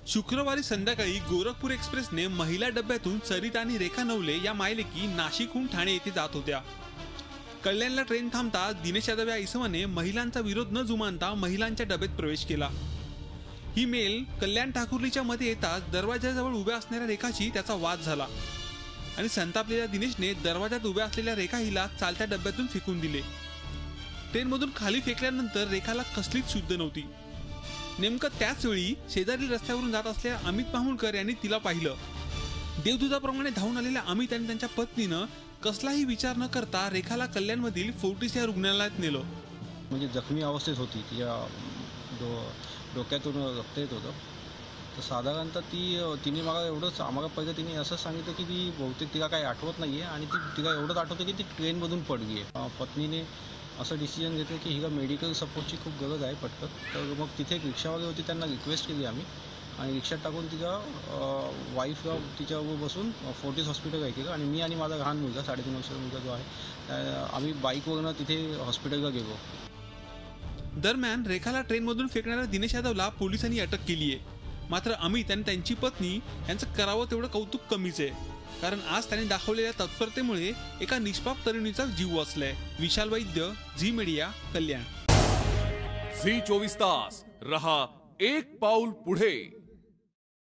शुक्रवारी संध्याकाळी गोरखपूर एक्सप्रेसने महिला डब्यातून सरिता आणि रेखा नवले या मायलेकी नाशिकहून ठाणे येथे जात होत्या। कल्याणला ट्रेन थांबता दिनेश यादव या इसमाने महिलांचा विरोध न जुमानता महिलांच्या डब्यात प्रवेश केला। ही मेल कल्याण ठाकुर्लीच्या मध्ये येताच दरवाजाजवळ उभ्या असणाऱ्या रेखाशी त्याचा वाद झाला आणि संतापलेल्या दिनेशने दरवाजात उभ्या असलेल्या रेखा हिला चालत्या डब्यातून फेकून दिले। ट्रेनमधून खाली फेकल्यानंतर रेखाला कसलीच शुद्ध नव्हती। नेमकं त्याच वेळी शेजारील रस्त्यावरून जात असलेल्या अमित माहुलकर यांनी तिला पाहिलं। देवदूताप्रमाणे धावून आलेल्या अमित आणि त्यांच्या पत्नीनं कसलाही विचार न करता रेखाला कल्याणमधील फोर्टिस या रुग्णालयात नेलं। म्हणजे जखमी अवस्थेत होती, तिच्या डोक्यातून रक्त येत होतं। तर साधारणतः तिने मला एवढंच आम्हाला पहिलं तिने असं सांगितलं की ती बहुतेक तिला काही आठवत नाही आहे आणि तिला एवढंच आठवतं की ती ट्रेनमधून पडली आहे। पत्नीने असं डिसिजन घेतलं की हिला मेडिकल सपोर्टची खूप गरज आहे पटकन। तर मग तिथे एक रिक्षावाले होते, त्यांना रिक्वेस्ट केली आम्ही आणि रिक्षात टाकून तिचा वाईफला तिच्यावर बसून फोर्टिस हॉस्पिटल केलं आणि मी आणि माझा लहान मुलगा 3.5 वर्षाचा मुलगा जो आहे आम्ही बाईकवरनं तिथे हॉस्पिटलला गेलो। दरम्यान रेखाला ट्रेनमधून फेकणाऱ्या दिनेश यादवला पोलिसांनी अटक केली आहे। मात्र अमित आणि त्यांची पत्नी यांचं करावं तेवढं कौतुक कमीच आहे, कारण आज त्यांनी दाखवलेल्या तत्परतेमुळे एका निष्पाप तरुणीचा जीव वाचलाय। विशाल वैद्य, झी मीडिया, कल्याण। झी 24 तास रहा एक पाऊल पुढे।